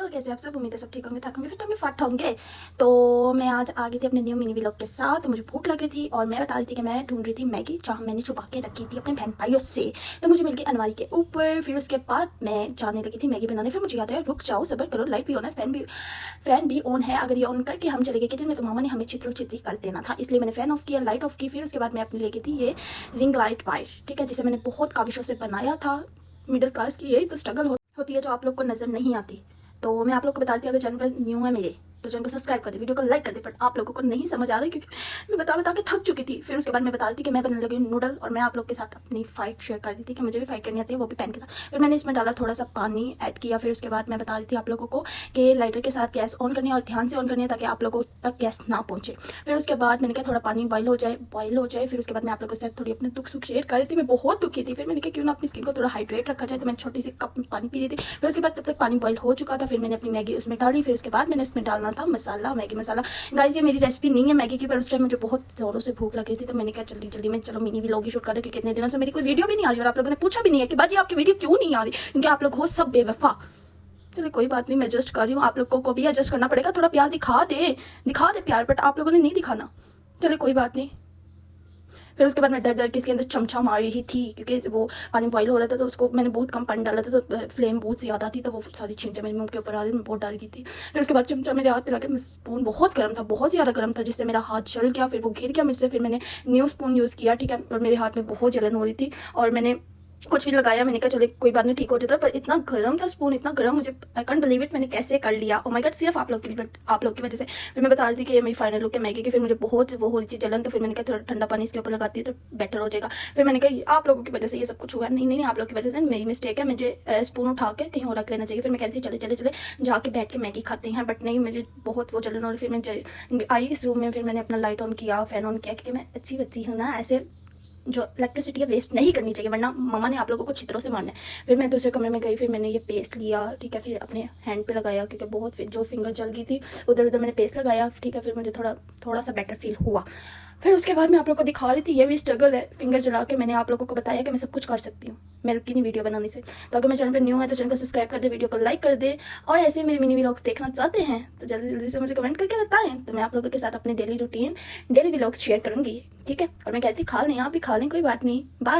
Hello, कैसे आप सब? उम्मीद है सब ठीक होंगे, ठाक होंगे, फिट होंगे, फाट होंगे। तो मैं आज आ गई थी अपने न्यू मिनी व्लॉग के साथ। तो मुझे भूख लग रही थी और मैं बता रही थी कि मैं ढूंढ रही थी मैगी, जहाँ मैंने छुपा के रखी थी अपने बहन भाइयों से। तो मुझे मिल गई अलमारी के ऊपर। फिर उसके बाद मैं जाने लगी थी मैगी बनाने। फिर मुझे याद है, रुक जाओ, सब्र करो, लाइट भी ऑन है, फैन भी ऑन है। अगर ये ऑन करके हम चले गए किचन में तो मामा ने हमें चित्रो चित्री कर देना था, इसलिए मैंने फैन ऑफ किया, लाइट ऑफ की। फिर उसके बाद मैं अपनी लेके थी ये रिंग लाइट वायर, ठीक है, जिसे मैंने बहुत काविशों से बनाया था। मिडिल क्लास की यही तो स्ट्रगल होती है जो आप लोग को नजर नहीं आती। तो मैं आप लोग को बता रही थी, अगर चैनल पर न्यू है मेरे तो चैनल को सब्सक्राइब कर दे, वीडियो को लाइक कर दे। बट आप लोगों को नहीं समझ आ रहा है क्योंकि मैं बता के थक चुकी थी। फिर उसके बाद मैं बता रही थी कि मैं बनाने लगी नूडल, और मैं आप लोग के साथ अपनी फाइट शेयर कर रही थी कि मुझे भी फाइट करनी आती है, वो भी पैन के साथ। फिर मैंने इसमें डाला थोड़ा सा पानी ऐड किया। फिर उसके बाद मैं बता रही थी आप लोगों को कि लाइटर के साथ गैस ऑन करनी है और ध्यान से ऑन करनी है ताकि आप लोगों तक गैस ना पहुंचे। फिर उसके बाद मैंने कहा थोड़ा पानी बॉइल हो जाए। फिर उसके बाद मैं आप लोगों के साथ थोड़ी अपने दुख सुख शेयर कर रही थी। मैं बहुत दुखी थी। फिर मैंने कहा क्यों ना अपनी स्किन को थोड़ा हाइड्रेट रखा जाए, तो मैंने छोटी सी कप में पानी पी रही थी। फिर उसके बाद तब तक पानी बॉइल हो चुका था। फिर मैंने अपनी मैगी उसमें डाली। फिर उसके बाद मैंने उसमें डालना था मसाला, मैगी मसाला। गाइस, ये मेरी रेसिपी नहीं है मैगी की, पर उस टाइम मुझे बहुत जोरों से भूख लग रही थी, तो मैंने कहा जल्दी में चलो मिनी व्लॉग ही शूट कर रहे, क्योंकि कितने दिनों से मेरी कोई वीडियो भी नहीं आ रही और आप लोगों ने पूछा भी नहीं है कि बाजी आपकी वीडियो क्यों नहीं आ रही, क्योंकि आप लोग हो सब बेवफा। चलो कोई बात नहीं, मैं एडजस्ट कर रही हूँ, आप लोगों को भी एडजस्ट करना पड़ेगा। थोड़ा प्यार दिखा दे प्यार, बट आप लोगों ने नहीं दिखाना। चलो कोई बात नहीं। फिर उसके बाद मैं डर के इसके अंदर चमचा मार रही थी, क्योंकि वो पानी बॉइल हो रहा था, तो उसको मैंने बहुत कम पानी डाला था, तो फ्लेम बहुत ज़्यादा थी, तो वो सारी छींटे मेरे मुंह के ऊपर आ रही थी। मैं बहुत डर गई थी। फिर उसके बाद चमचा मेरे हाथ पे लगे, स्पून बहुत गर्म था, बहुत ज़्यादा गर्म था, जिससे मेरा हाथ जल गया। फिर वो गिर गया मुझसे। फिर मैंने न्यू स्पून यूज़ किया, ठीक है, और मेरे हाथ में बहुत जलन हो रही थी और मैंने कुछ भी लगाया। मैंने कहा चलो कोई बात नहीं, ठीक हो जाता। पर इतना गर्म था स्पून, इतना गर्म, मुझे आई कांट बिलीव इट, मैंने कैसे कर लिया। ओ माय गॉड, सिर्फ आप लोग की वजह से। फिर मैं बता रही थी कि ये मेरी फाइनल लुक है मैगी की। फिर मुझे बहुत वो हो रही थी जलन, तो फिर मैंने कहा थोड़ा ठंडा पानी इसके ऊपर लगाती है तो बेटर हो जाएगा। फिर मैंने कहा आप लोगों की वजह से ये सब कुछ हुआ। नहीं, आप लोगों की वजह से मेरी मिस्टेक है, मुझे स्पून उठा के कहीं और रख लेना चाहिए। फिर मैं कह रही थी चले जाके बैठ के मैगी खाते हैं, बट नहीं, मुझे बहुत वो जलन हो रही। फिर मैं आई इस रूम में। फिर मैंने अपना लाइट ऑन किया, फैन ऑन किया, क्योंकि मैं अच्छी बच्ची हूँ ना, ऐसे जो इलेक्ट्रिसिटी है वेस्ट नहीं करनी चाहिए, वरना मामा ने आप लोगों को चित्रों से मारना है। फिर मैं दूसरे कमरे में गई। फिर मैंने ये पेस्ट लिया, ठीक है, फिर अपने हैंड पे लगाया, क्योंकि बहुत जो फिंगर जल गई थी, उधर मैंने पेस्ट लगाया, ठीक है। फिर मुझे थोड़ा सा बेटर फील हुआ। फिर उसके बाद मैं आप लोगों को दिखा रही थी, ये भी स्ट्रगल है फिंगर जला के। मैंने आप लोगों को बताया कि मैं सब कुछ कर सकती हूँ, मैं रुकी नहीं वीडियो बनाने से। तो अगर मेरे चैनल पे न्यू है तो चैनल को सब्सक्राइब कर दे, वीडियो को लाइक कर दे, और ऐसे मेरे मिनी व्लॉग्स देखना चाहते हैं तो जल्दी से मुझे कमेंट करके बताएं, तो मैं आप लोगों के साथ अपने डेली व्लॉग्स शेयर करूंगी, ठीक है। और मैं कहती खा लें, आप भी खा लें, कोई बात नहीं। बाय।